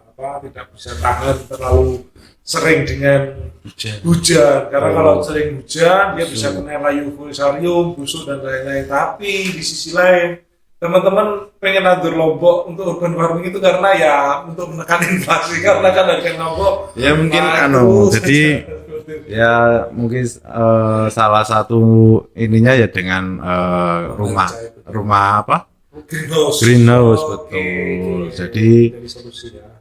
tahan terlalu sering dengan hujan. Karena kalau sering hujan dia bisa kena layu fusarium, busuk dan lain-lain. Tapi di sisi lain teman-teman pengen nandur lombok untuk urban farming itu karena ya untuk menekan inflasi, karena kan harga lombok Ya mungkin jadi ya mungkin salah satu ininya ya dengan rumah apa? Greenhouse, betul. Jadi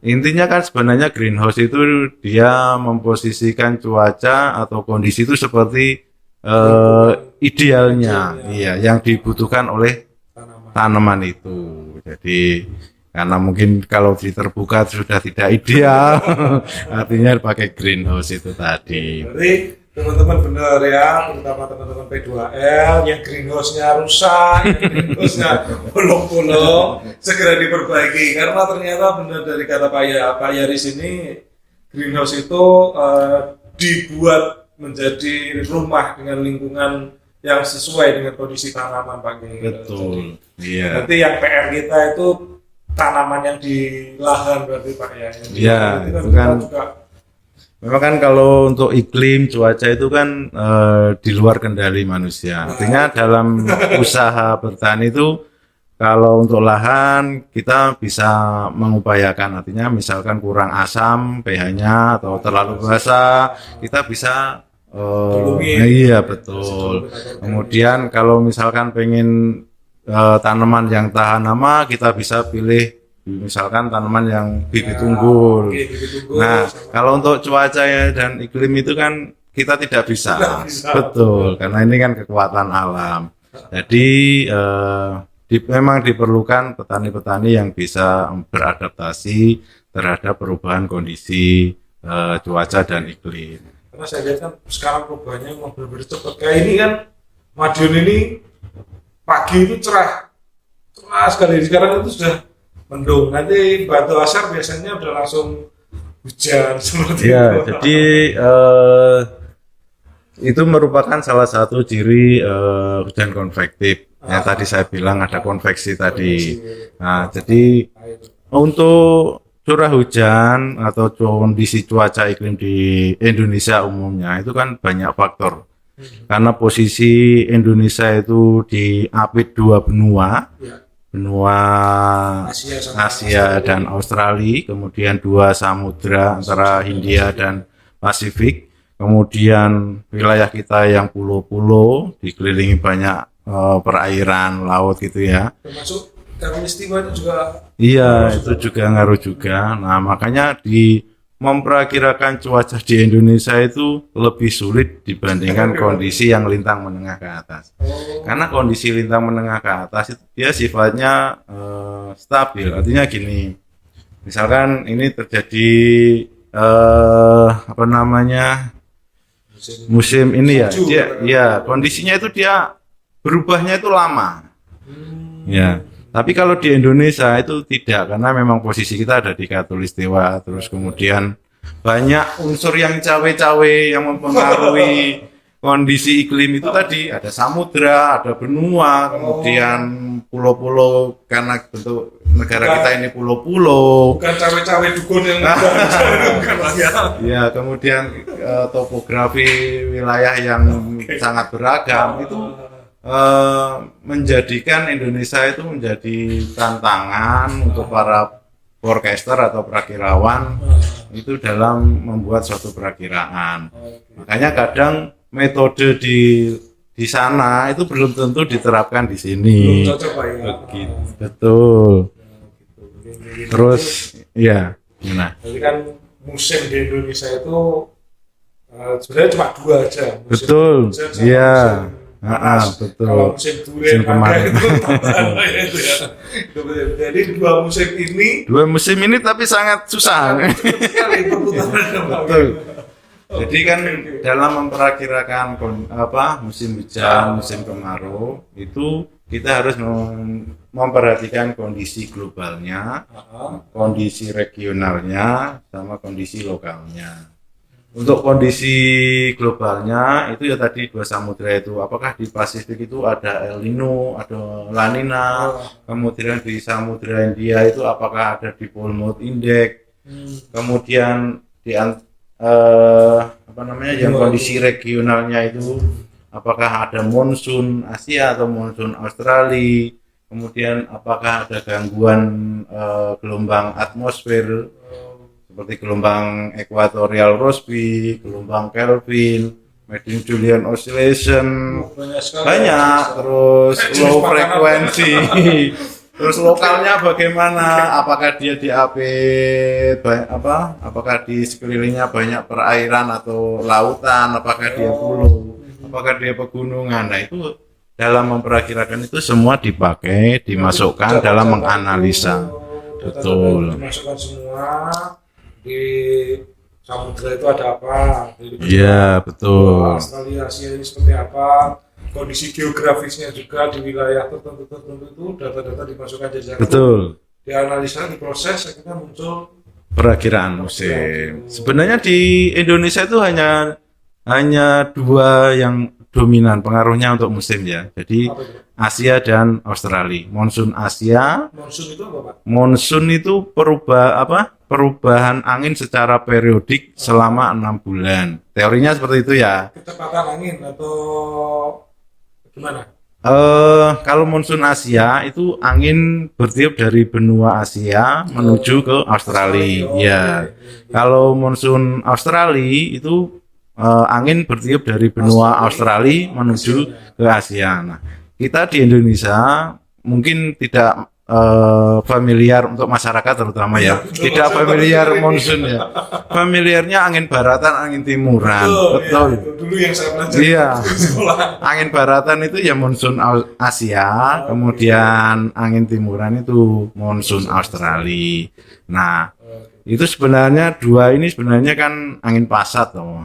intinya kan sebenarnya greenhouse itu dia memposisikan cuaca atau kondisi itu seperti idealnya, iya, yang dibutuhkan oleh tanaman itu. Jadi karena mungkin kalau di terbuka sudah tidak ideal, artinya pakai greenhouse itu tadi. Jadi teman-teman benar ya, terutama teman-teman P2L yang greenhouse-nya rusak, yang greenhouse-nya bolong-bolong, segera diperbaiki. Karena ternyata benar dari kata Pak Yaris ini, greenhouse itu dibuat menjadi rumah dengan lingkungan yang sesuai dengan kondisi tanaman Pak Kiai. Betul. Iya. Nanti yang PR kita itu tanaman yang di lahan berarti Pak ya. Iya, itu kan juga. Memang kan kalau untuk iklim cuaca itu kan di luar kendali manusia. Artinya dalam usaha bertani itu kalau untuk lahan kita bisa mengupayakan, artinya misalkan kurang asam pH-nya atau terlalu basah, kita bisa iya betul. Kemudian kalau misalkan pengen tanaman yang tahan lama, kita bisa pilih misalkan tanaman yang bibit unggul. Nah, kalau untuk cuaca ya dan iklim itu kan kita tidak bisa. Betul, karena ini kan kekuatan alam. Jadi memang diperlukan petani-petani yang bisa beradaptasi terhadap perubahan kondisi cuaca dan iklim. Karena saya lihat kan sekarang perubahannya mau benar-benar cepat. Kayak ini kan Madiun ini pagi itu cerah sekali. Sekarang itu sudah mendung. Nanti Batu Asar biasanya udah langsung hujan seperti ya, itu. Jadi itu merupakan salah satu ciri hujan konvektif. Yang tadi saya bilang ada konveksi tadi. Nah, jadi untuk curah hujan atau kondisi cuaca iklim di Indonesia umumnya itu kan banyak faktor. Karena posisi Indonesia itu diapit dua benua. Benua Asia dan Australia, kemudian dua samudra antara Hindia dan Pasifik, kemudian wilayah kita yang pulau-pulau dikelilingi banyak perairan laut gitu ya. Termasuk Khatulistiwa itu juga. Iya, itu juga ngaruh juga. Nah, makanya memperakirakan cuaca di Indonesia itu lebih sulit dibandingkan kondisi yang lintang menengah ke atas. Karena kondisi lintang menengah ke atas itu dia sifatnya stabil. Artinya gini, misalkan ini terjadi musim ini ya, dia kondisinya itu dia berubahnya itu lama. Ya. Tapi kalau di Indonesia itu tidak, karena memang posisi kita ada di Katulistiwa, terus kemudian banyak unsur yang cawe-cawe yang mempengaruhi kondisi iklim itu tadi, ada samudra, ada benua, kemudian pulau-pulau, karena bentuk negara kita ini pulau-pulau. Bukan cawe-cawe dukun yang bukan lah ya. Ya, kemudian topografi wilayah yang sangat beragam itu menjadikan Indonesia itu menjadi tantangan untuk para forecaster atau perakirawan itu dalam membuat suatu perakiraan. Makanya kadang metode di sana itu belum tentu diterapkan di sini. Belum cocok Pak ya. Begitu. Betul. Terus ya, gimana? Jadi kan musim di Indonesia itu sebenarnya cuma dua aja. Betul. Iya. Betul. Kalau musim durian Musim kemarin. itu tambahan itu ya. Jadi dua musim ini tapi sangat susah. sekali perputaran. Betul. Jadi kan dalam memperakirakan musim hujan, musim kemarau itu kita harus memperhatikan kondisi globalnya, kondisi regionalnya, sama kondisi lokalnya. Untuk kondisi globalnya itu ya tadi dua samudra itu, apakah di Pasifik itu ada El Nino, ada La Nina, kemudian di Samudra India itu apakah ada Dipole Index, kemudian di yang kondisi regionalnya itu apakah ada monsun Asia atau monsun Australia, kemudian apakah ada gangguan gelombang atmosfer seperti gelombang equatorial Rossby, gelombang Kelvin, Median-Julian Oscillation, banyak, terus low frequency. Terus lokalnya bagaimana? Apakah dia di apakah di sekelilingnya banyak perairan atau lautan? Apakah dia pulau? Apakah dia pegunungan? Nah, itu dalam memperakirakan itu semua dipakai, dimasukkan dalam menganalisa. Betul. Dimasukkan semua di samudra itu ada apa? Iya, betul. Australia, Asia ini seperti apa? Kondisi geografisnya juga di wilayah tertentu itu data-data dimasukkan jajaran. Betul. Dianalisa, diproses, akhirnya muncul perakiraan musim. Sebenarnya di Indonesia itu hanya dua yang dominan pengaruhnya untuk musim ya. Jadi Asia dan Australia. Monsun Asia. Monsun itu apa, Pak? Monsun itu perubahan angin secara periodik selama 6 bulan. Teorinya seperti itu ya. Kecepatan angin atau gimana? Kalau monsun Asia itu angin bertiup dari benua Asia menuju ke Australia. Ya. Kalau monsun Australia itu angin bertiup dari benua Australia menuju ke Asia. Nah, kita di Indonesia mungkin tidak familiar untuk masyarakat terutama ya, tidak familiar monsun ya. Familiarnya angin baratan, angin timuran. Betul. Ya, dulu yang saya belajar iya. di sekolah. Angin baratan itu ya monsun Asia, kemudian angin timuran itu monsun Australia. Nah, itu sebenarnya dua ini sebenarnya kan angin pasat toh.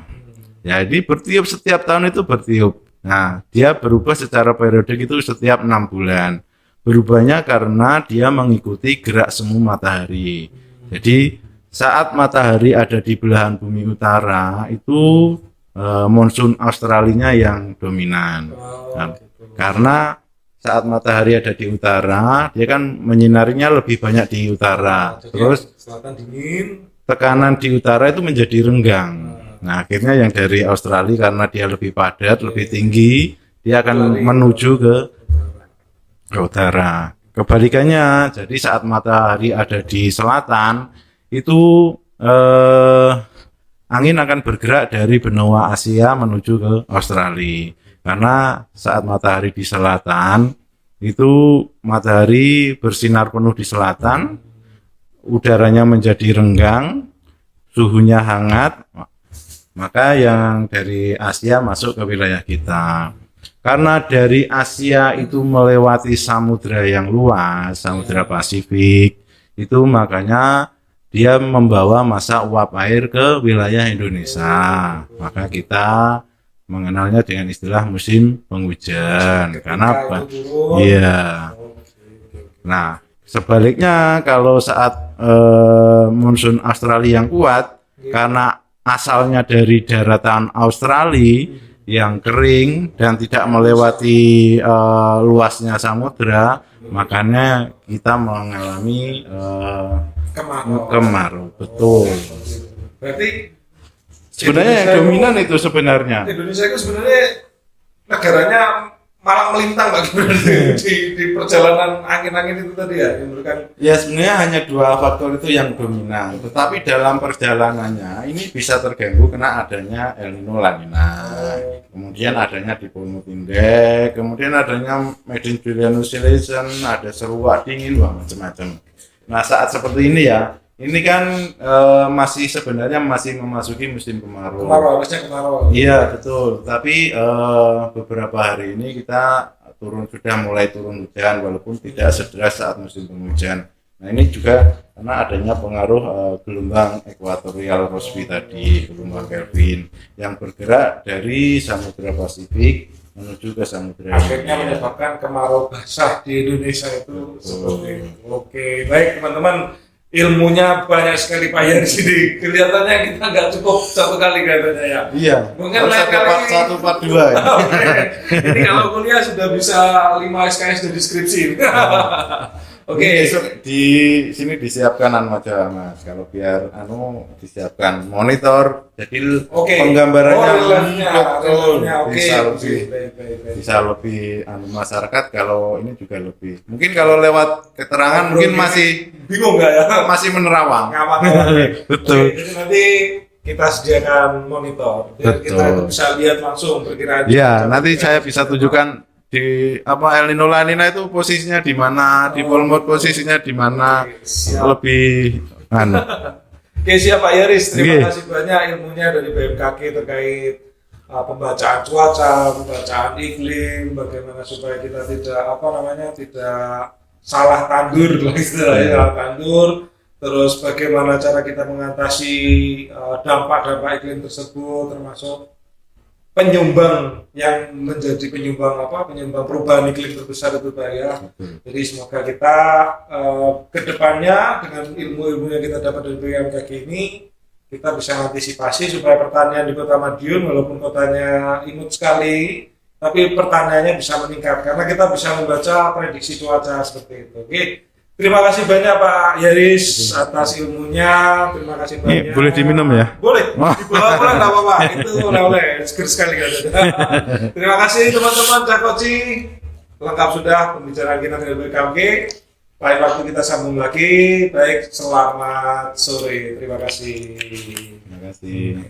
Jadi bertiup setiap tahun itu bertiup. Nah, dia berubah secara periodik itu setiap 6 bulan. Berubahnya karena dia mengikuti gerak semu matahari. Jadi saat matahari ada di belahan bumi utara itu monsun Australinya yang dominan. Nah, karena saat matahari ada di utara, dia kan menyinarinya lebih banyak di utara. Terus selatan dingin, tekanan di utara itu menjadi renggang. Nah, akhirnya yang dari Australia karena dia lebih padat, lebih tinggi, dia akan menuju ke utara. Kebalikannya, jadi saat matahari ada di selatan, itu angin akan bergerak dari benua Asia menuju ke Australia. Karena saat matahari di selatan, itu matahari bersinar penuh di selatan, udaranya menjadi renggang, suhunya hangat, maka yang dari Asia masuk ke wilayah kita. Karena dari Asia itu melewati samudra yang luas, Samudra Pasifik, itu makanya dia membawa massa uap air ke wilayah Indonesia. Maka kita mengenalnya dengan istilah musim penghujan. Karena apa? Iya. Nah, sebaliknya kalau saat monsun Australia yang kuat, karena asalnya dari daratan Australia yang kering dan tidak melewati luasnya samudra, makanya kita mengalami kemarau. Betul. Berarti Sebenarnya yang dominan itu sebenarnya. Indonesia itu sebenarnya negaranya malang melintang Pak di perjalanan angin-angin itu tadi ya yang memberikan. Ya sebenarnya hanya dua faktor itu yang dominan, tetapi dalam perjalanannya ini bisa terganggu karena adanya El Nino La Nina, kemudian adanya dipolmut indeks, kemudian adanya Medium Julian Oscillation, ada seruak dingin, wah macam-macam. Nah saat seperti ini ya, ini kan masih sebenarnya masih memasuki musim kemarau. Harusnya kemarau. Iya betul, tapi beberapa hari ini kita sudah mulai turun hujan walaupun tidak sederas saat musim penghujan. Nah ini juga karena adanya pengaruh gelombang ekuatorial Rossby tadi, gelombang Kelvin yang bergerak dari Samudra Pasifik menuju ke Samudra akhirnya menyebabkan kemarau basah di Indonesia itu seperti itu. Oke, baik teman-teman, ilmunya banyak sekali Pak Yan di sini. Kelihatannya kita nggak cukup satu kali katanya ya. Iya. Mungkin harus lain ada kali part 1, part 2 ya. Ini kalau kuliah sudah bisa 5 SKS dari skripsi. Oke. Besok di sini disiapkan aja Mas, kalau biar disiapkan monitor, jadi penggambarannya betul, bisa lebih masyarakat kalau ini juga lebih. Mungkin kalau lewat keterangan mungkin masih bingung nggak ya? Masih menerawang. Oke, Betul. jadi nanti kita sediakan monitor biar kita itu bisa lihat langsung perkiraan. Iya, nanti saya bisa tunjukkan di El Nino La Nina itu posisinya di mana, di Polmut posisinya di mana, lebih Oke, siap Pak Yaris, terima kasih banyak ilmunya dari BMKG terkait pembacaan cuaca, pembacaan iklim, bagaimana supaya kita tidak tidak salah tandur lah istilahnya, salah tandur. Terus bagaimana cara kita mengatasi dampak-dampak iklim tersebut, termasuk penyumbang yang menjadi penyumbang perubahan iklim terbesar itu Pak ya. Jadi semoga kita kedepannya dengan ilmu-ilmu yang kita dapat dari BMKG ini kita bisa antisipasi supaya pertanian di Kota Madiun walaupun kotanya imut sekali tapi pertaniannya bisa meningkat karena kita bisa membaca prediksi cuaca seperti itu. Oke. Terima kasih banyak Pak Yaris atas ilmunya. Terima kasih banyak. Boleh diminum ya? Boleh. Dibawa pulang nggak apa-apa. Itu oleh-oleh. Seger sekali kan. Terima kasih teman-teman Cakoci. Lengkap sudah pembicaraan kita dengan BMKG. Lain waktu kita sambung lagi. Baik, selamat sore. Terima kasih. Terima kasih.